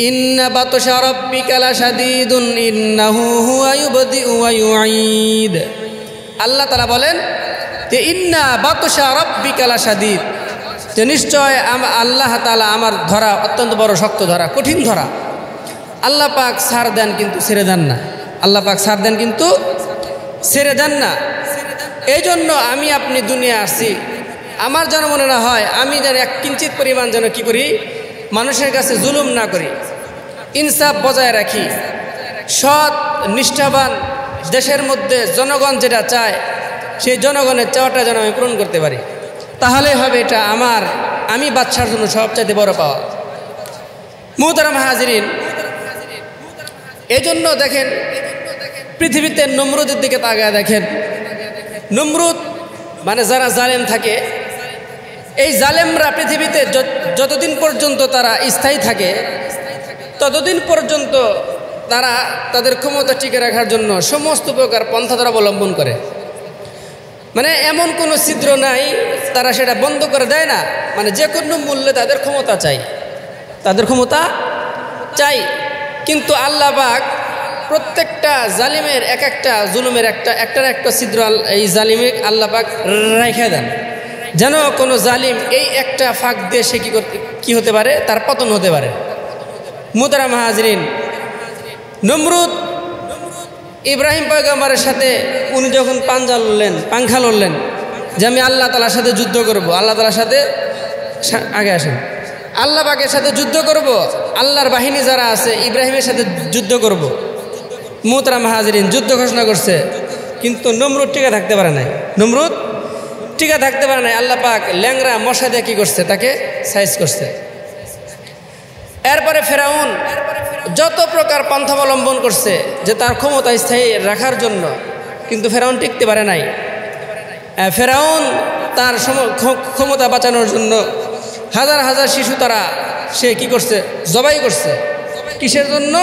ইন্না বাতশা রাব্বিকা লাশাদীদুন ইন্নাহু হুয়া ইউবদিউ ওয়া ইউঈদ। আল্লাহ তাআলা বলেন যে ইন্না বাতশা রাব্বিকা লাশাদীদ, যে নিশ্চয় আল্লাহ তাআলা আমার ধরা অত্যন্ত বড় শক্ত ধরা, কঠিন ধরা। আল্লাহ পাক ছাড় দেন কিন্তু ছেড়ে দেন না, আল্লাহ পাক ছাড় দেন কিন্তু ছেড়ে দেন না। এই জন্য আমি আপনি দুনিয়া আসছি, আমার যেন মনে না হয় আমি যেন এক কিঞ্চিত পরিমাণ যেন কি করি, মানুষের কাছে জুলুম না করি, ইনসাফ বজায় রাখি, সৎ নিষ্ঠাবান দেশের মধ্যে জনগণ যেটা চায় সেই জনগণের চাওয়াটা যেন আমি পূরণ করতে পারি, তাহলে হবে এটা আমি বাদশার জন্য সবচাইতে বড় পাওয়া। মুহতারাম হাজিরিন, এই জন্য দেখেন পৃথিবীতে নমরুদের দিকে তাকায় দেখেন, নমরুদ মানে যারা জালেম থাকে, এই জালেমরা পৃথিবীতে যতদিন পর্যন্ত তারা স্থায়ী থাকে ততদিন পর্যন্ত তারা তাদের ক্ষমতা টিকে রাখার জন্য সমস্ত প্রকার পন্থা তারা অবলম্বন করে। মানে এমন কোনো ছিদ্র নাই তারা সেটা বন্ধ করে দেয় না, মানে যে কোনো মূল্যে তাদের ক্ষমতা চাই, তাদের ক্ষমতা চাই। কিন্তু আল্লাহ পাক প্রত্যেকটা জালিমের এক একটা জুলুমের একটা ছিদ্র এই জালিমে আল্লাহ পাক রেখে দেন, যেন কোনো জালিম এই একটা ফাঁক দিয়ে সে কি হতে পারে, তার পতন হতে পারে। মুহতারাম হাজরিন, নমরুদ ইব্রাহিম পয়গম্বরের সাথে উনি যখন পাংখা লড়লেন যে আমি আল্লাহ তাআলার সাথে যুদ্ধ করব, আল্লাহ তাআলার সাথে আগে আসেন, আল্লাহ পাকের সাথে যুদ্ধ করব, আল্লাহর বাহিনী যারা আছে ইব্রাহিমের সাথে যুদ্ধ করব। মুহতারাম হাজরিন, যুদ্ধ ঘোষণা করছে, কিন্তু নমরুদ টিকে থাকতে পারে নাই, নমরুদ টিকে থাকতে পারে নাই। আল্লাহ পাক ল্যাংরা মশা দিয়ে কি করছে, তাকে সাইজ করছে। এরপরে ফেরাউন যত প্রকার পন্থা অবলম্বন করছে যে তার ক্ষমতা স্থায়ী রাখার জন্য, কিন্তু ফেরাউন টিকতে পারে নাই। ফেরাউন তার ক্ষমতা বাঁচানোর জন্য হাজার হাজার শিশু সে কি করছে, জবাই করছে। কিসের জন্য?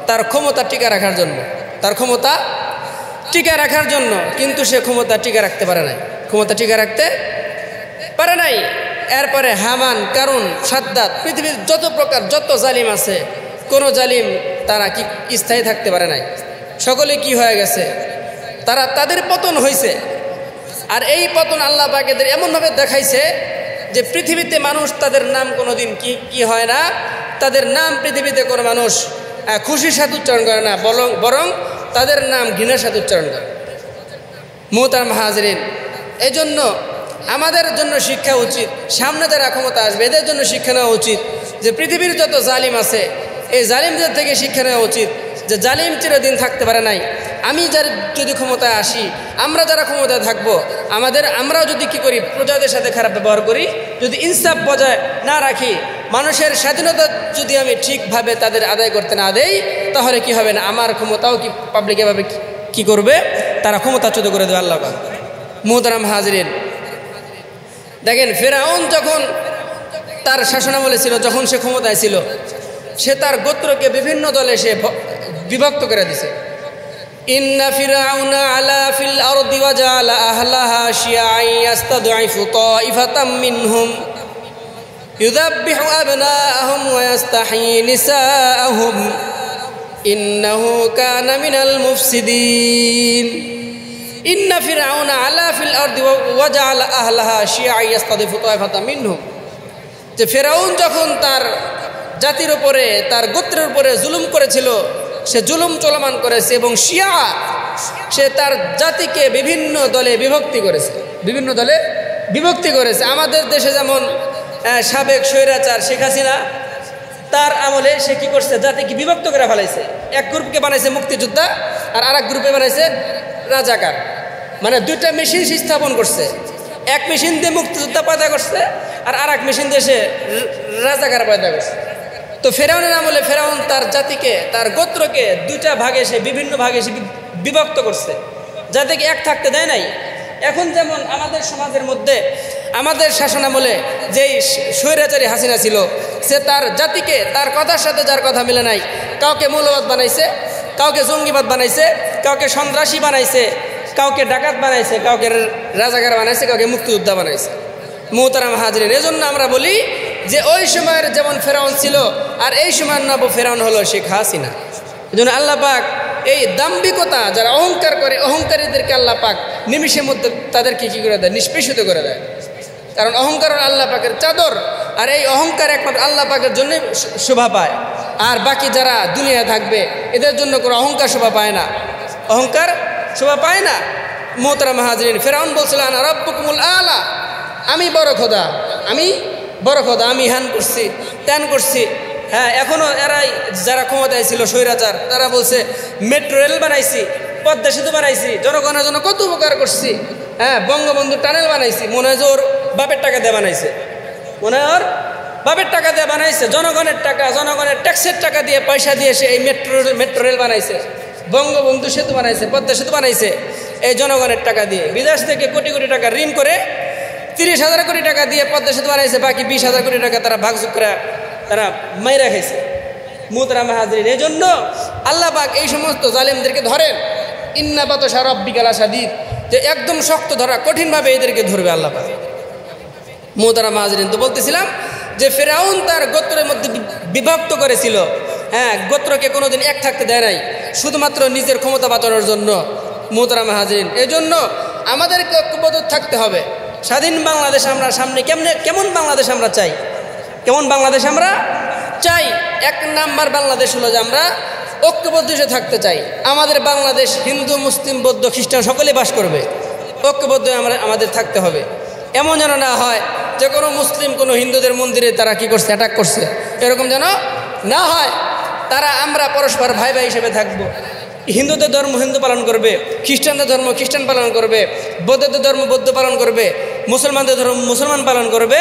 তার ক্ষমতা টিকে রাখার জন্য, তার ক্ষমতা টিকে রাখার জন্য। কিন্তু সে ক্ষমতা টিকে রাখতে পারে নাই, ক্ষমতা টিকে রাখতে পারে নাই। এরপরে হামান, কারুন, সাদ্দাত, পৃথিবীর যত জালিম আছে, কোনো জালিম তারা কি স্থায়ী থাকতে পারে নাই, সকলে কি হয়ে গেছে, তাদের পতন হয়েছে। আর এই পতন আল্লাহ পাক এদের এমনভাবে দেখাইছে যে পৃথিবীতে মানুষ তাদের নাম কোনোদিন কি হয় না, তাদের নাম পৃথিবীতে কোনো মানুষ খুশির সাথে উচ্চারণ করে না, বরং তাদের নাম ঘৃণার সাথে উচ্চারণ করে। মুহতারাম হাজরিন, এই জন্য আমাদের জন্য শিক্ষা উচিত, সামনে যারা ক্ষমতা আসবে এদের জন্য শিক্ষা নেওয়া উচিত যে পৃথিবীর যত জালিম আছে এই জালিমদের থেকে শিক্ষা নেওয়া উচিত যে জালিম চিরদিন থাকতে পারে নাই। আমি যদি ক্ষমতায় আসি, আমরা যারা ক্ষমতায় থাকবো, আমরাও যদি কি করি, প্রজাদের সাথে খারাপ ব্যবহার করি, যদি ইনসাফ বজায় না রাখি, মানুষের স্বাধীনতা যদি আমি ঠিকভাবে তাদের আদায় করতে না দেই, তাহলে কি হবে না, আমার ক্ষমতাও কি পাবলিক এভাবে কি করবে, তারা ক্ষমতাচ্যুত করে দেবে আল্লাহ পাক। মুহতারাম হাজরিন, দেখেন ফেরাউন যখন তার শাসনামলে ছিল, যখন সে ক্ষমতায় ছিল, সে তার গোত্রকে বিভিন্ন দলে সে বিভক্ত করে দিছে। ইন্না ফিরাউনা আলা ফিল আরদি ওয়া জাআলা আহলাহা শিয়াআন ইয়াস্তাদঈফু তাইফাতাম মিনহুম ইউযাব্বিহু আবনাআহুম ওয়া ইস্তাহয়ী নিসাআহুম ইন্নাহু কানা মিনাল মুফসিদিন। ইন্না ফিরাউনা আলা ফিল আরদি ওয়া জাআলা আহলাহা শিয়াআন ইয়াস্তাদঈফু তাইফাতাম মিনহুম, যে ফেরাউন যখন তার জাতির উপরে, তার গোত্রের উপরে জুলুম করেছিল, সে জুলুম চলমান করেছে এবং শিয়া সে তার জাতিকে বিভিন্ন দলে বিভক্তি করেছে। আমাদের দেশে যেমন সাবেক স্বৈরাচার শেখ হাসিনা, তার আমলে সে কি করছে, জাতিকে বিভক্ত করে ফেলাইছে। এক গ্রুপকে বানাইছে মুক্তিযোদ্ধা আর আরেক গ্রুপে বানাইছে রাজাকার, মানে দুইটা মেশিন স্থাপন করছে। এক মেশিন দিয়ে মুক্তিযোদ্ধা পয়দা করছে আর আরেক মেশিন দিয়ে সে রাজাকার পয়দা করছে। তো ফেরাউনের আমলে ফেরাউন তার জাতিকে, তার গোত্রকে দুইটা ভাগে সে বিভিন্ন ভাগে সে বিভক্ত করছে, জাতিকে এক থাকতে দেয় নাই। এখন যেমন আমাদের সমাজের মধ্যে আমাদের শাসনামলে যেই স্বৈরাচারী হাসিনা ছিল, সে তার জাতিকে তার কথার সাথে যার কথা মিলে নাই, কাউকে মৌলবাদ বানাইছে, কাউকে জঙ্গিবাদ বানাইছে, কাউকে সন্ত্রাসী বানাইছে, কাউকে ডাকাত বানাইছে, কাউকে রাজাকার বানাইছে, কাউকে মুক্তিযোদ্ধা বানাইছে। মুহতারাম হাজরিন, এজন্য আমরা বলি যে ওই সময়ের যেমন ফেরাউন ছিল আর এই সময়ের নব ফেরাউন হলো শেখ হাসিনা। এই জন্য আল্লাহ পাক এই দাম্ভিকতা যারা অহংকার করে, অহংকারীদেরকে আল্লাহ পাক নিমিষের মধ্যে তাদেরকে কী করে দেয়? নিষ্পেষিত করে দেয়। কারণ অহংকার আল্লাহ পাকের চাদর, আর এই অহংকার একমাত্র আল্লাহ পাকের জন্যই শোভা পায়। আর বাকি যারা দুনিয়া থাকবে এদের জন্য কোনো অহংকার শোভা পায় না, অহংকার শোভা পায় না। মোহতারাম হাজরিন, ফেরাউন বলছিল আনা রাব্বুকুমুল আলা, আমি বড় খোদা, আমি বড় খোদা, আমি হ্যান করছি ত্যান করছি। হ্যাঁ, এখনও এরাই যারা ক্ষমতায় ছিল স্বৈরাচার, তারা বলছে মেট্রো রেল বানাইছি, পদ্মা সেতু বানাইছি, জনগণের জন্য কত উপকার করছি। হ্যাঁ, বঙ্গবন্ধু টানেল বানাইছি, মনে হয় যে ওর বাপের টাকা দিয়ে বানাইছে, মনে হয় ওর বাপের টাকা দিয়ে বানাইছে, জনগণের টাকা, জনগণের ট্যাক্সের টাকা দিয়ে পয়সা দিয়ে সে এই মেট্রো রেল বানাইছে, বঙ্গবন্ধু সেতু বানাইছে, পদ্মা সেতু বানাইছে এই জনগণের টাকা দিয়ে। বিদেশ থেকে কোটি কোটি টাকা ঋণ করে 30,000 কোটি টাকা দিয়ে পদ্মা সেতু বানাইছে, বাকি 20,000 কোটি টাকা তারা ভাগযোগ করে তারা মাইরা খাইছে। মুহতারাম হাজরিন, এই জন্য আল্লাহ পাক এই সমস্ত জালেমদেরকে ধরেন। ইন্না বাতশা রাব্বিকা লাশাদীদ, যে একদম শক্ত ধরা, কঠিনভাবে এদেরকে ধরবে আল্লাহ পাক। মুহতারাম হাজরিন, তো বলতেছিলাম যে ফেরাউন তার গোত্রের মধ্যে বিভক্ত করেছিল। হ্যাঁ, গোত্রকে কোনোদিন এক থাকতে দেয় নাই, শুধুমাত্র নিজের ক্ষমতা বাঁচানোর জন্য। মুহতারাম হাজরিন, এই জন্য আমাদেরকে ঐক্যবদ্ধ থাকতে হবে। স্বাধীন বাংলাদেশ আমরা সামনে কেমন বাংলাদেশ আমরা চাই, কেমন বাংলাদেশ আমরা চাই? এক নাম্বার বাংলাদেশ হলো যে আমরা ঐক্যবদ্ধ হিসেবে থাকতে চাই। আমাদের বাংলাদেশ হিন্দু, মুসলিম, বৌদ্ধ, খ্রিস্টান সকলে বাস করবে, ঐক্যবদ্ধ আমাদের থাকতে হবে। এমন যেন না হয় যে কোনো মুসলিম কোনো হিন্দুদের মন্দিরে তারা কি করছে, অ্যাটাক করছে, এরকম যেন না হয়। আমরা পরস্পর ভাই ভাই হিসেবে থাকবো। হিন্দুদের ধর্ম হিন্দু পালন করবে, খ্রিস্টানদের ধর্ম খ্রিস্টান পালন করবে, বৌদ্ধদের ধর্ম বৌদ্ধ পালন করবে, মুসলমানদের ধর্ম মুসলমান পালন করবে।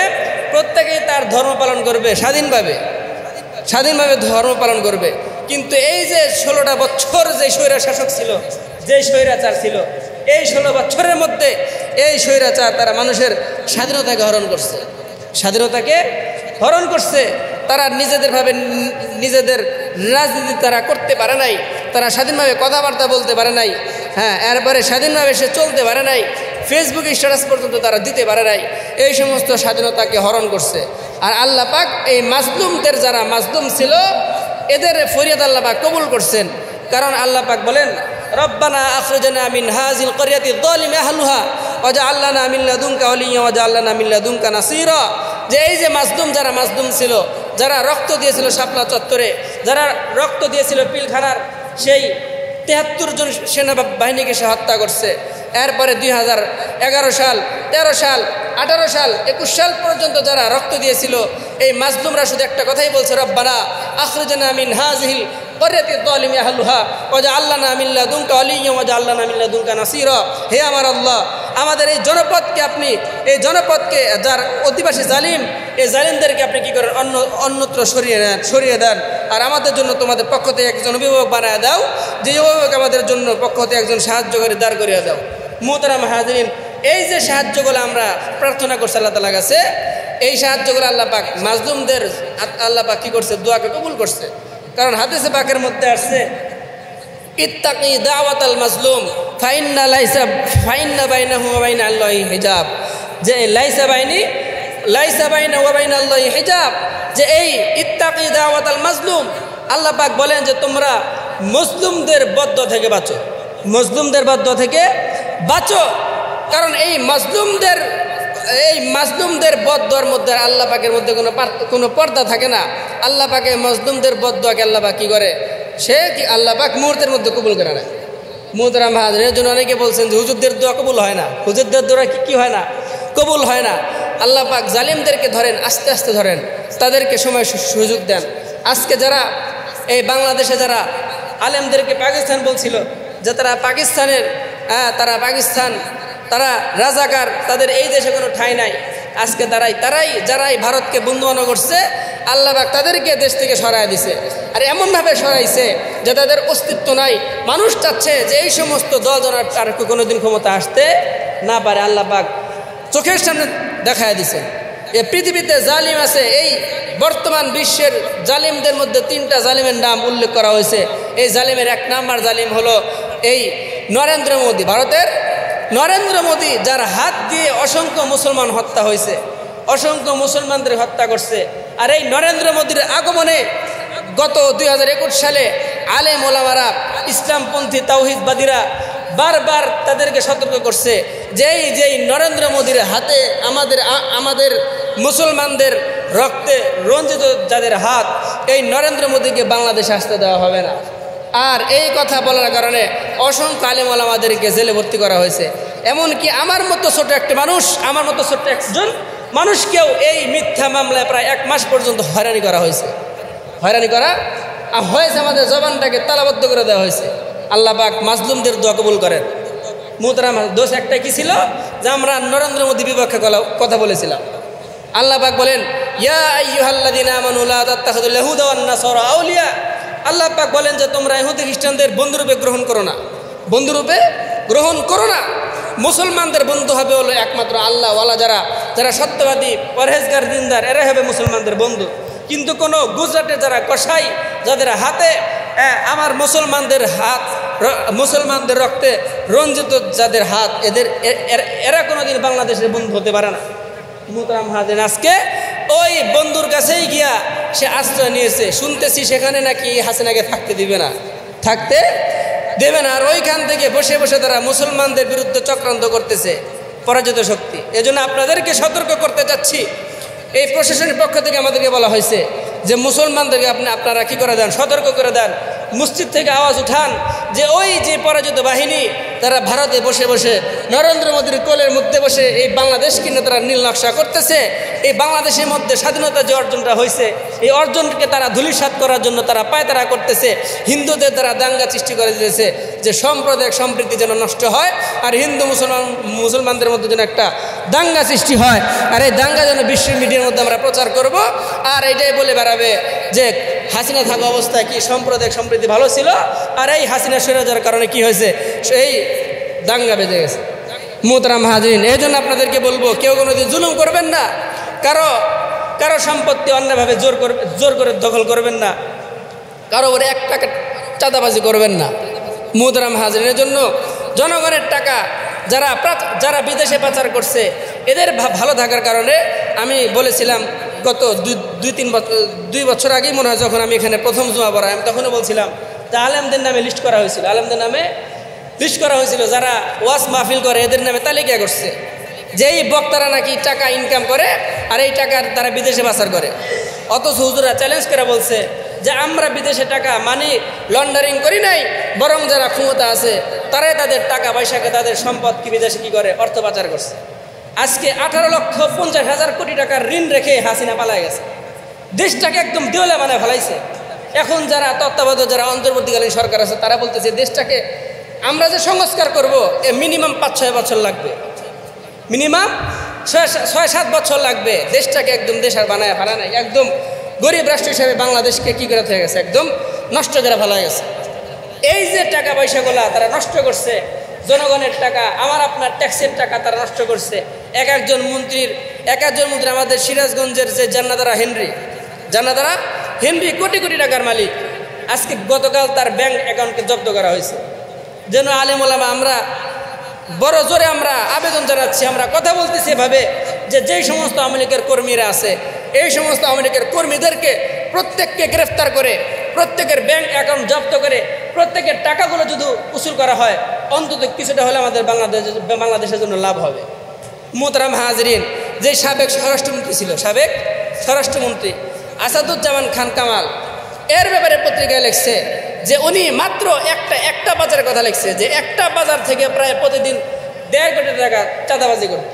প্রত্যেকেই তার ধর্ম পালন করবে, স্বাধীনভাবে ধর্ম পালন করবে। কিন্তু এই যে 16টা বছর যে স্বৈরা শাসক ছিল, যে স্বৈরাচার ছিল, এই 16 বছরের মধ্যে এই স্বৈরাচার তারা মানুষের স্বাধীনতাকে হরণ করছে। তারা নিজেদের রাজনীতি তারা করতে পারে নাই, তারা স্বাধীনভাবে কথাবার্তা বলতে পারে নাই। হ্যাঁ, এরপরে স্বাধীনভাবে সে চলতে পারে নাই, ফেসবুকে স্ট্যাটাস পর্যন্ত তারা দিতে পারে নাই। এই সমস্ত স্বাধীনতাকে হরণ করছে। আর আল্লাহ পাক এই মাজলুমদের, যারা মাজলুম ছিল, এদের ফরিয়াদ আল্লাহ পাক কবুল করছেন। কারণ আল্লাহ পাক বলেন রব্বানা আখরিজনা মিন হাযিল ক্বরিয়াতি যালিমি আহলুহা ওয়াজআল লানা মিন লাদুনকা ওয়ালিয়্যা ওয়াজআল লানা মিন লাদুনকা নাসীরা। যে এই যে যারা মাজলুম ছিল, যারা রক্ত দিয়েছিল শাপলা চত্বরে, যারা রক্ত দিয়েছিল পিলখানার সেই 73 জন সেনাবাহিনীকে সে হত্যা করছে। এরপরে 2011 সাল, 13 সাল, 18 সাল, 21 সাল পর্যন্ত যারা রক্ত দিয়েছিল, এই মাজলুমরা শুধু একটা কথাই বলছে রব্বানা আখরিজনা মিন হাযিল ক্বরিয়াতি যালিমি আহলুহা ওয়াজআল লানা মিন লাদুনকা ওয়ালিয়্যা ওয়াজআল লানা মিন লাদুনকা নাসীরা। হে আমার আল্লাহ, আমাদের এই জনপদকে আপনি, এই জনপদকে যার অধিবাসী জালিম, এই জালিমদেরকে আপনি কি করেন, অন্যত্র সরিয়ে দেন। আর আমাদের জন্য তোমাদের পক্ষ থেকে একজন অভিভাবক বানায় দাও, যে অভিভাবক আমাদের জন্য পক্ষ থেকে একজন সাহায্যকারী দাঁড় করিয়ে দাও। মুহতারাম হাজরিন, এই যে সাহায্যগুলো আমরা প্রার্থনা করছি আল্লাহ তাআলার কাছে, এই সাহায্যগুলো আল্লাহ পাক মাজলুমদের আল্লাহ পাক কি করছে, দোয়াকে কবুল করছে। কারণ হাদিসে পাকের মধ্যে আসছে ইত্তাকি দাওয়াতাল মাজলুম ফাইন্না বাইনাহু ওয়া বাইনা আল্লাহি হিজাব, যে লাইসা বাইনাহু ওয়া বাইনা আল্লাহি হিজাব, যে এই ইত্তাকি দাওয়াতাল মাজলুম, আল্লাহ পাক বলেন যে তোমরা মুসলিমদের বদদোয়া থেকে বাঁচো, মুসলিমদের বদদোয়া থেকে বাঁচো। কারণ এই মাজলুমদের বদদোয়ার মধ্যে আল্লাহ পাকের মধ্যে কোনো পর্দা থাকে না। আল্লাহ পাকে মাজলুমদের বদদোয়াকে আল্লাহ পাক কি করে, সে কি আল্লাহ পাক মুহূর্তের মধ্যে কবুল করে না। মুহতারাম হাজরিন, এর জন্য অনেকে বলছেন যে হুজুরদের দোয়া কবুল হয় না, হুজুরদের দোয়া কি হয় না, কবুল হয় না। আল্লাহ পাক জালিমদেরকে ধরেন, আস্তে আস্তে ধরেন, তাদেরকে সময় সুযোগ দেন। আজকে যারা এই বাংলাদেশে যারা আলেমদেরকে পাকিস্তান বলছিল, যে তারা পাকিস্তানের, তারা রাজাকার, তাদের এই দেশে কোনো ঠাঁই নাই। আজকে যারাই ভারতকে বন্ধুবান্ধব করছে, আল্লাহ পাক তাদেরকে দেশ থেকে সরায় দিছে। আর এমনভাবে সরাইছে যে তাদের অস্তিত্ব নাই। মানুষ চাচ্ছে যে এই সমস্ত দল যেন আর কোনোদিন ক্ষমতা আসতে না পারে। আল্লাহ পাক চোখের সামনে দেখায় দিছে। এই পৃথিবীতে জালিম আছে, এই বর্তমান বিশ্বের জালিমদের মধ্যে 3টা জালিমের নাম উল্লেখ করা হয়েছে। এই জালিমের 1 নাম্বার জালিম হলো এই নরেন্দ্র মোদী, ভারতের নরেন্দ্র মোদী, যার হাত দিয়ে অসংখ্য মুসলমান হত্যা হয়েছে, অসংখ্য মুসলমানদের হত্যা করছে। আর এই নরেন্দ্র মোদীর আগমনে গত 2021 সালে আলেম ওলামারা, ইসলামপন্থী তাওহীদবাদীরা বারবার তাদেরকে সতর্ক করছে যে যেই নরেন্দ্র মোদীর হাতে আমাদের মুসলমানদের রক্তে রঞ্জিত যাদের হাত, এই নরেন্দ্র মোদীকে বাংলাদেশে আসতে দেওয়া হবে না। আর এই কথা বলার কারণে অসংখ্য আলেম ওলামাদেরকে জেলে ভর্তি করা হয়েছে। এমনকি আমার মতো ছোট একটা মানুষ, আমার মতো ছোট্ট একজন মানুষকেও এই মিথ্যা মামলায় প্রায় 1 মাস পর্যন্ত হয়রানি করা হয়েছে। হয়রানি করা হয়েছে, আমাদের জবানটাকে তালাবদ্ধ করে দেওয়া হয়েছে। আল্লাহ পাক মাজলুমদের দোয়া কবুল করেন। মুহতারাম, দোষ একটাই কি ছিল যে আমরা নরেন্দ্র মোদী বিপক্ষে কথা বলেছিলাম। আল্লাহ পাক বলেন, ইয়া আইয়ুহাল্লাযীনা আমানু লা তাত্তাখিযুল ইয়াহুদা ওয়ান নাসারা আউলিয়া। আল্লাহ পাক বলেন যে তোমরা ইহুদি খ্রিস্টানদের বন্ধুরূপে গ্রহণ করো না, বন্ধুরূপে গ্রহণ করো না। মুসলমানদের বন্ধু হবে হলো একমাত্র আল্লাহ ওয়ালা, যারা সত্যবাদী, পরহেজগার, দিনদার, এরা হবে মুসলমানদের বন্ধু। কিন্তু কোনো গুজরাটের যারা কসাই, যাদের হাতে আমার মুসলমানদের রক্তে রঞ্জিত যাদের হাত, এরা কোনোদিন বাংলাদেশের বন্ধু হতে পারে না। মুহতারাম হাজিরিন, আজকে ওই বন্ধুর কাছেই গিয়া সে আশ্রয় নিয়েছে। শুনতেছি সেখানে নাকি হাসিনাকে থাকতে দেবে না। আর ওইখান থেকে বসে বসে তারা মুসলমানদের বিরুদ্ধে চক্রান্ত করতেছে, পরাজিত শক্তি। এজন্য আপনাদেরকে সতর্ক করতে চাচ্ছি, এই প্রশাসনের পক্ষ থেকে আমাদেরকে বলা হয়েছে যে মুসলমানদেরকে আপনারা কি করে দেন, সতর্ক করে দেন, মসজিদ থেকে আওয়াজ উঠান যে ওই যে পরাজিত বাহিনী তারা ভারতে বসে বসে নরেন্দ্র মোদীর কোলের মধ্যে বসে এই বাংলাদেশকে নিয়ে তারা নীল নকশা করতেছে। এই বাংলাদেশের মধ্যে স্বাধীনতা যে অর্জনটা হয়েছে, এই অর্জনকে তারা ধূলিসাৎ করার জন্য তারা পায়তারা করতেছে। হিন্দুদের দ্বারা দাঙ্গা সৃষ্টি করে দিয়েছে যে সাম্প্রদায়িক সম্প্রীতি যেন নষ্ট হয়, আর হিন্দু মুসলমানদের মধ্যে যেন একটা দাঙ্গা সৃষ্টি হয়। আর এই দাঙ্গা যেন বিশ্ব মিডিয়ার মধ্যে আমরা প্রচার করব, আর এটাই বলে বেড়াবে যে হাসিনা থাকা অবস্থায় কি সাম্প্রদায়িক সম্প্রীতি ভালো ছিল, আর এই হাসিনা সরে যাওয়ার কারণে কি হয়েছে, সেই দাঙ্গা বেজে গেছে। মুহতারাম হাজিরিন, এই জন্য আপনাদেরকে বলবো, কেউ কোনোদিন জুলুম করবেন না, কারো সম্পত্তি অন্যভাবে জোর করে দখল করবেন না, কারো ওপরে 1 টাকা চাঁদাবাজি করবেন না। মুহতারাম হাজিরিন, এর জন্য জনগণের টাকা যারা বিদেশে পাচার করছে, এদের ভালো থাকার কারণে আমি বলেছিলাম গত 2 বছর আগেই মনে হয়, যখন আমি এখানে প্রথম জুমা পড়াই, আমি তখনও বলছিলাম যে আলেমদের নামে লিস্ট করা হয়েছিল, যারা ওয়াজ মাহফিল করে এদের নামে তালিকা করছে, যে এই বক্তারা নাকি টাকা ইনকাম করে আর এই টাকার তারা বিদেশে পাচার করে। অথচ হুজুরা চ্যালেঞ্জ করে বলছে যে আমরা বিদেশে টাকা মানি লন্ডারিং করি নাই, বরং যারা ক্ষমতা আছে তারাই তাদের টাকা পয়সাকে, তাদের সম্পদ কি বিদেশে কি করে, অর্থ পাচার করছে। আজকে 18,50,000 কোটি টাকার ঋণ রেখে হাসিনা পালায় গেছে, দেশটাকে একদম দেওয়ালে বানায় ফেলাইছে। এখন যারা তত্ত্বাবধায়ক, যারা অন্তর্বর্তীকালীন সরকার আছে, তারা বলতেছে দেশটাকে আমরা যে সংস্কার করব, মিনিমাম 5-6 বছর লাগবে, মিনিমাম 6-7 বছর লাগবে। দেশটাকে একদম দেশ আর বানায় ফেলা নাই, একদম গরিব রাষ্ট্র হিসাবে বাংলাদেশকে কি করে হয়ে গেছে, একদম নষ্ট করে ফেলা গেছে। এই যে টাকা পয়সাগুলা তারা নষ্ট করছে, জনগণের টাকা, আমার আপনার ট্যাক্সের টাকা তারা নষ্ট করছে। এক একজন মন্ত্রী আমাদের সিরাজগঞ্জের যে জান্নাদারা হেনরি কোটি কোটি টাকার মালিক, আজকে গতকাল তার ব্যাংক অ্যাকাউন্টকে জব্দ করা হয়েছে। যেন আলেম ওলামা আমরা বড় জোরে আমরা আবেদন জানাচ্ছি, আমরা কথা বলতেছি এভাবে যে যেই সমস্ত আওয়ামী লীগের কর্মীরা আছে, এই সমস্ত আওয়ামী লীগের কর্মীদেরকে প্রত্যেককে গ্রেফতার করে, প্রত্যেকের ব্যাংক অ্যাকাউন্ট জব্দ করে, প্রত্যেকের টাকাগুলো যদি উসুল করা হয়, অন্তত কিছুটা হলে আমাদের বাংলাদেশের জন্য লাভ হবে। মুহতারাম হাজিরিন, যে সাবেক স্বরাষ্ট্রমন্ত্রী আসাদুজ্জামান খান কামাল, এর ব্যাপারে পত্রিকায় লিখছে যে উনি মাত্র একটা বাজারের কথা লিখছে, যে একটা বাজার থেকে প্রায় প্রতিদিন 1.5 কোটি টাকা চাঁদাবাজি করত,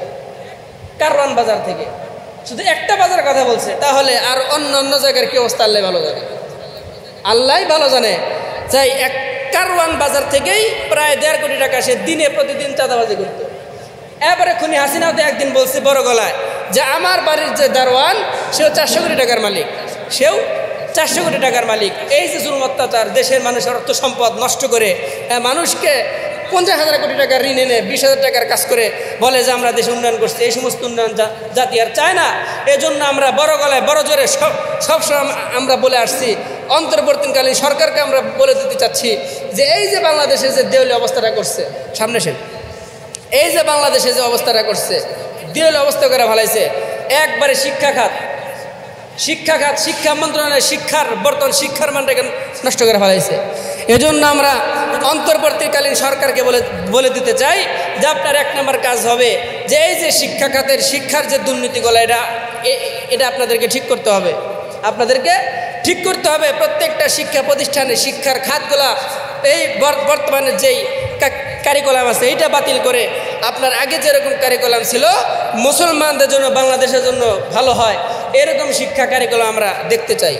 কারওয়ান বাজার থেকে। শুধু একটা বাজারের কথা বলছে, তাহলে আর অন্য জায়গার কি অবস্থা আল্লাহ ভালো জানে। তাই এক কারওয়ান বাজার থেকেই প্রায় 1.5 কোটি টাকা সে প্রতিদিন চাঁদাবাজি করত। এবারে খুনি হাসিনাও তো একদিন বলছে বড় গলায় যে আমার বাড়ির যে দারোয়ান, সেও 400 কোটি টাকার মালিক। এই যে জুলুম অত্যাচার, দেশের মানুষের অর্থ সম্পদ নষ্ট করে মানুষকে 50,000 কোটি টাকার ঋণ এনে 20,000 টাকার কাজ করে বলে যে আমরা দেশে উন্নয়ন করছি, এই সমস্ত উন্নয়ন জাতি আর চায় না। এজন্য আমরা বড় গলায় বড় জোরে সবসময় আমরা বলে আসছি, অন্তর্বর্তীকালীন সরকারকে আমরা বলে দিতে চাচ্ছি যে এই যে বাংলাদেশে যে দেউলি অবস্থাটা করছে, এই যে বাংলাদেশে যে অবস্থাটা করছে, দেউলি অবস্থা করে ফেলাইছে, একবারে শিক্ষা খাত শিক্ষা মন্ত্রণালয়ের বর্তমান শিক্ষার মানটাকে নষ্ট করে ফেলাইছে। এজন্য আমরা অন্তর্বর্তীকালীন সরকারকে বলে দিতে চাই যে আপনার 1 নম্বর কাজ হবে যে এই যে শিক্ষা খাতের শিক্ষার যে দুর্নীতিগুলো এটা আপনাদেরকে ঠিক করতে হবে। প্রত্যেকটা শিক্ষা প্রতিষ্ঠানে শিক্ষার খাতগুলা এই বর্তমানে যেই কারিকুলাম আছে এইটা বাতিল করে আপনার আগে যেরকম কারিকুলাম ছিল মুসলমানদের জন্য বাংলাদেশের জন্য ভালো হয় এরকম শিক্ষা কারিকুলাম আমরা দেখতে চাই।